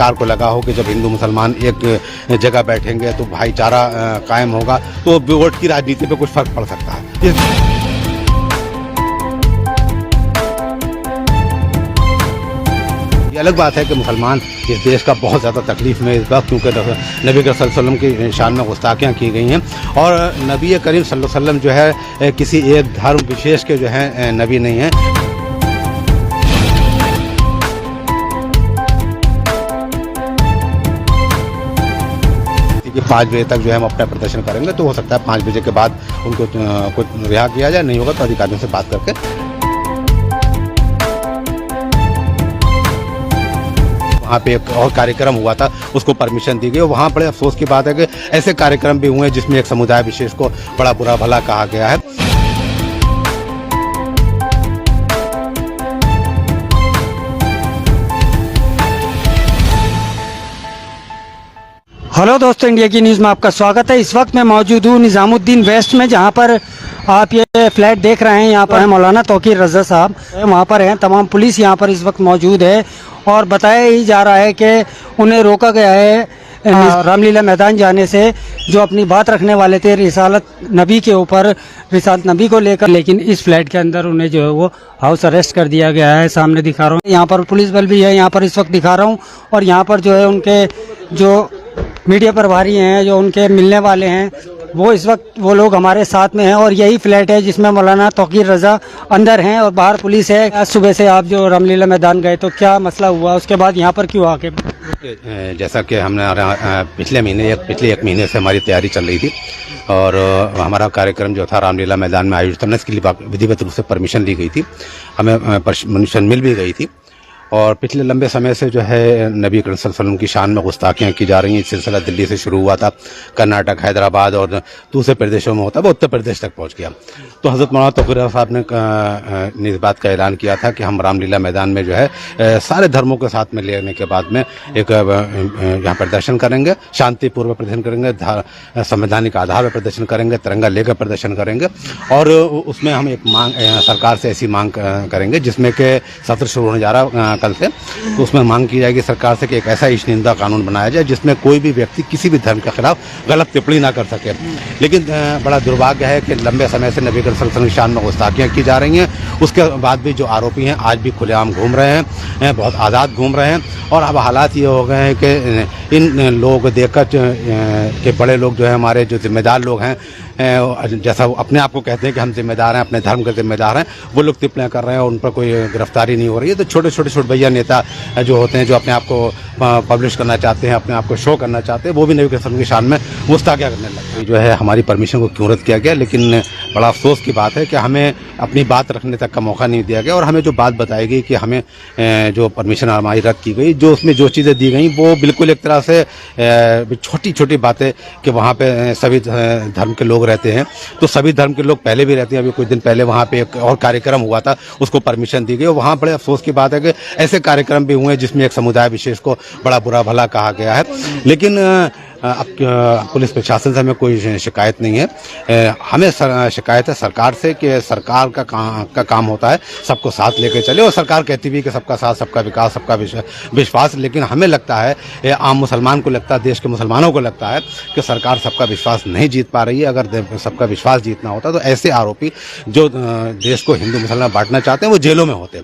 सरकार को लगा हो कि जब हिंदू मुसलमान एक जगह बैठेंगे तो भाईचारा कायम होगा, तो वोट की राजनीति पे कुछ फर्क पड़ सकता है। ये अलग बात है कि मुसलमान इस देश का बहुत ज़्यादा तकलीफ़ में इस वक्त, क्योंकि नबी करीम सल्लल्लाहु अलैहि वसल्लम की शान में गुस्ताखियाँ की गई हैं और नबी करीम सल्लल्लाहु अलैहि वसल्लम जो है किसी एक धर्म विशेष के जो है नबी नहीं हैं। कि 5 बजे तक जो है हम अपना प्रदर्शन करेंगे, तो हो सकता है 5 बजे के बाद उनको कुछ रिहा किया जाए, नहीं होगा तो अधिकारियों से बात करके वहाँ पे एक और कार्यक्रम हुआ था, उसको परमिशन दी गई। और वहाँ बड़े अफसोस की बात है कि ऐसे कार्यक्रम भी हुए हैं जिसमें एक समुदाय विशेष को बड़ा बुरा भला कहा गया है। हेलो दोस्तों, इंडिया की न्यूज़ में आपका स्वागत है। इस वक्त मैं मौजूद हूँ निज़ामुद्दीन वेस्ट में, जहाँ पर आप ये फ्लैट देख रहे हैं। यहाँ पर है मौलाना तौकीर रज़ा साहब, वहाँ पर हैं। तमाम पुलिस यहाँ पर इस वक्त मौजूद है और बताया ही जा रहा है कि उन्हें रोका गया है रामलीला मैदान जाने से, जो अपनी बात रखने वाले थे रिसालत नबी के ऊपर, रिसालत नबी को लेकर। लेकिन इस फ्लैट के अंदर उन्हें जो है वो हाउस अरेस्ट कर दिया गया है। सामने दिखा रहा हूँ, यहाँ पर पुलिस बल भी है, यहाँ पर इस वक्त दिखा रहा हूँ। और यहाँ पर जो है उनके जो मीडिया प्रभारी हैं, जो उनके मिलने वाले हैं, वो इस वक्त वो लोग हमारे साथ में हैं। और यही फ्लैट है जिसमें मौलाना तौकीर रज़ा अंदर हैं और बाहर पुलिस है। आज सुबह से आप जो रामलीला मैदान गए, तो क्या मसला हुआ, उसके बाद यहाँ पर क्यों आके? जैसा कि हमने पिछले एक महीने से हमारी तैयारी चल रही थी और हमारा कार्यक्रम जो था रामलीला मैदान में आयोजित करना, इसके लिए विधिवत रूप से परमिशन ली गई थी, हमें परमिशन मिल भी गई थी। और पिछले लंबे समय से जो है नबी करीम सल्लल्लाहु अलैहि वसल्लम की शान में गुस्ताखियाँ की जा रही हैं। सिलसिला दिल्ली से शुरू हुआ था, कर्नाटक, हैदराबाद और दूसरे प्रदेशों में होता है, वो उत्तर प्रदेश तक पहुंच गया। तो हज़रत मौलाना तौकीर रज़ा साहब ने इस बात का ऐलान किया था कि हम रामलीला मैदान में जो है सारे धर्मों के साथ में लेने के बाद में एक यहाँ प्रदर्शन करेंगे, शांतिपूर्वक प्रदर्शन करेंगे, संवैधानिक आधार पर प्रदर्शन करेंगे, तिरंगा लेकर प्रदर्शन करेंगे। और उसमें हम एक मांग सरकार से ऐसी मांग करेंगे जिसमें कि सत्र शुरू होने जा रहा कल से, तो उसमें मांग की जाएगी सरकार से कि एक ऐसा इश्तिंदा कानून बनाया जाए जिसमें कोई भी व्यक्ति किसी भी धर्म के खिलाफ गलत टिप्पणी ना कर सके। लेकिन बड़ा दुर्भाग्य है कि लंबे समय से नबी करीम सल्लल्लाहु अलैहि वसल्लम की शान में गुस्ताखियाँ की जा रही हैं। उसके बाद भी जो आरोपी हैं आज भी खुलेआम घूम रहे हैं, बहुत आज़ाद घूम रहे हैं। और अब हालात ये हो गए हैं कि इन लोगों को देखकर के बड़े लोग जो है, हमारे जो जिम्मेदार लोग हैं, जैसा वो अपने आप को कहते हैं कि हम जिम्मेदार हैं, अपने धर्म के जिम्मेदार हैं, वो लोग टिप्पणियाँ कर रहे हैं और उन पर कोई गिरफ्तारी नहीं हो रही है। तो छोटे भैया नेता जो होते हैं, जो अपने आप को पब्लिश करना चाहते हैं, अपने आप को शो करना चाहते हैं, वो भी नबी करीम सल्लल्लाहु अलैहि वसल्लम की शान में गुस्ताखियाँ करने लगे हैं। जो है हमारी परमिशन को क्यों रद्द किया गया, लेकिन बड़ा अफसोस की बात है कि हमें अपनी बात रखने तक का मौका नहीं दिया गया। और हमें जो बात बताई गई कि हमें जो परमिशन हमारी रद्द की गई, जो उसमें जो चीज़ें दी गई वो बिल्कुल एक तरह से छोटी बातें कि वहाँ पे सभी धर्म के लोग रहते हैं, तो सभी धर्म के लोग पहले भी रहते हैं। अभी कुछ दिन पहले वहाँ पे एक और कार्यक्रम हुआ था, उसको परमिशन दी गई। और वहाँ बड़े अफसोस की बात है कि ऐसे कार्यक्रम भी हुए हैं जिसमें एक समुदाय विशेष को बड़ा बुरा भला कहा गया है। लेकिन अब पुलिस प्रशासन से हमें कोई शिकायत नहीं है। हमें शिकायत है सरकार से कि सरकार का काम होता है सबको साथ लेके चले, और सरकार कहती भी कि सबका साथ, सबका विकास, सबका विश्वास। लेकिन हमें लगता है, आम मुसलमान को लगता है, देश के मुसलमानों को लगता है कि सरकार सबका विश्वास नहीं जीत पा रही है। अगर सबका विश्वास जीतना होता तो ऐसे आरोपी जो देश को हिंदू मुसलमान बांटना चाहते हैं वो जेलों में होते।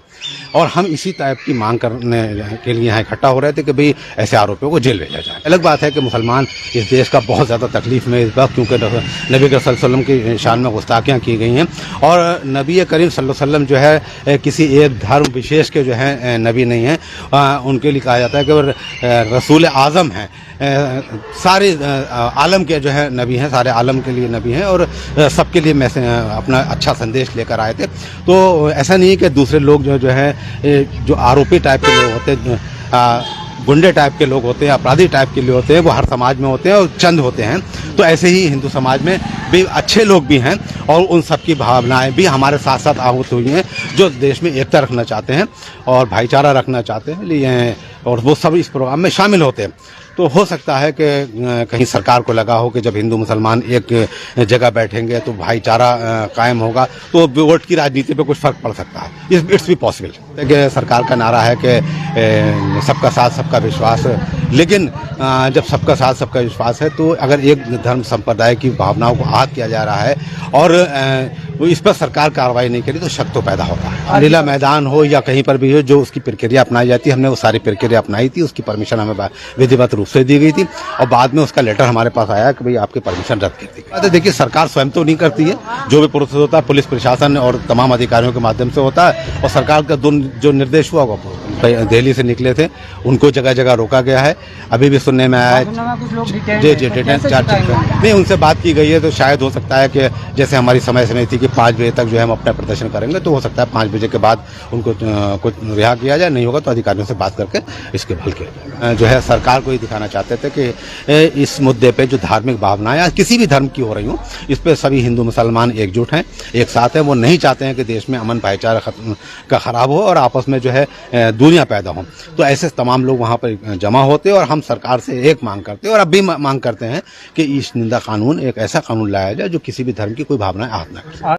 और हम इसी टाइप की मांग करने के लिए यहाँ इकट्ठा हो रहे थे कि भाई ऐसे आरोपियों को जेल भेजा जाए। अलग बात है कि मुसलमान इस देश का बहुत ज़्यादा तकलीफ़ में इस वक्त, क्योंकि नबी करीम सल्लल्लाहु अलैहि वसल्लम की शान में गुस्ताखियाँ की गई हैं और नबी करीम सल्लल्लाहु अलैहि वसल्लम जो है किसी एक धर्म विशेष के जो है नबी नहीं हैं। उनके लिए कहा जाता है कि वो रसूल आज़म हैं, सारे आलम के जो है नबी हैं, सारे आलम के लिए नबी हैं और सबके लिए मैं अपना अच्छा संदेश लेकर आए थे। तो ऐसा नहीं है कि दूसरे लोग जो है जो आरोपी टाइप के लोग होते हैं, गुंडे टाइप के लोग होते हैं, अपराधी टाइप के लोग होते हैं, वो हर समाज में होते हैं और चंद होते हैं। तो ऐसे ही हिंदू समाज में भी अच्छे लोग भी हैं और उन सब की भावनाएं भी हमारे साथ साथ आहूत हुई हैं, जो देश में एकता रखना चाहते हैं और भाईचारा रखना चाहते हैं, और वो सब इस प्रोग्राम में शामिल होते हैं। तो हो सकता है कि कहीं सरकार को लगा हो कि जब हिंदू मुसलमान एक जगह बैठेंगे तो भाईचारा कायम होगा, तो वोट की राजनीति पे कुछ फर्क पड़ सकता है। इट्स भी पॉसिबल। देखिए, सरकार का नारा है कि सबका साथ सबका विश्वास, लेकिन जब सबका साथ सबका विश्वास है तो अगर एक धर्म संप्रदाय की भावनाओं को आहत किया जा रहा है और वो इस पर सरकार कार्रवाई नहीं करी तो शक तो पैदा होता है। रामलीला मैदान हो या कहीं पर भी हो, जो उसकी प्रक्रिया अपनाई जाती है, हमने वो सारी प्रक्रिया अपनाई थी। उसकी परमिशन हमें विधिवत रूप से दी गई थी और बाद में उसका लेटर हमारे पास आया कि भाई आपकी परमिशन रद्द कर दी गई। देखिए, सरकार स्वयं तो नहीं करती है, जो भी प्रोसेस होता है पुलिस प्रशासन और तमाम अधिकारियों के माध्यम से होता है। और सरकार का जो निर्देश हुआ वो दिल्ली से निकले थे, उनको जगह जगह रोका गया है। अभी भी सुनने में आया है जी डिटेंशन चार्ज नहीं, उनसे बात की गई है, तो शायद हो सकता है कि जैसे हमारी समय समय थी कि 5 बजे तक जो है हम अपना प्रदर्शन करेंगे, तो हो सकता है 5 बजे के बाद उनको कुछ रिहा किया जाए। नहीं होगा तो अधिकारियों से बात करके इसके भल के जो है सरकार को ही दिखाना चाहते थे कि इस मुद्दे पे जो धार्मिक भावनाएं किसी भी धर्म की हो रही हूँ, इस पे सभी हिंदू मुसलमान एकजुट हैं, एक साथ हैं। वो नहीं चाहते हैं कि देश में अमन भाईचारा का खराब हो और आपस में जो है दूरियां पैदा हों। तो ऐसे तमाम लोग वहाँ पर जमा होते और हम सरकार से एक मांग करते हैं और अब भी मांग करते हैं कि इस निंदा कानून एक ऐसा कानून लाया जाए जो किसी भी धर्म की कोई भावनाएं आहत न करे।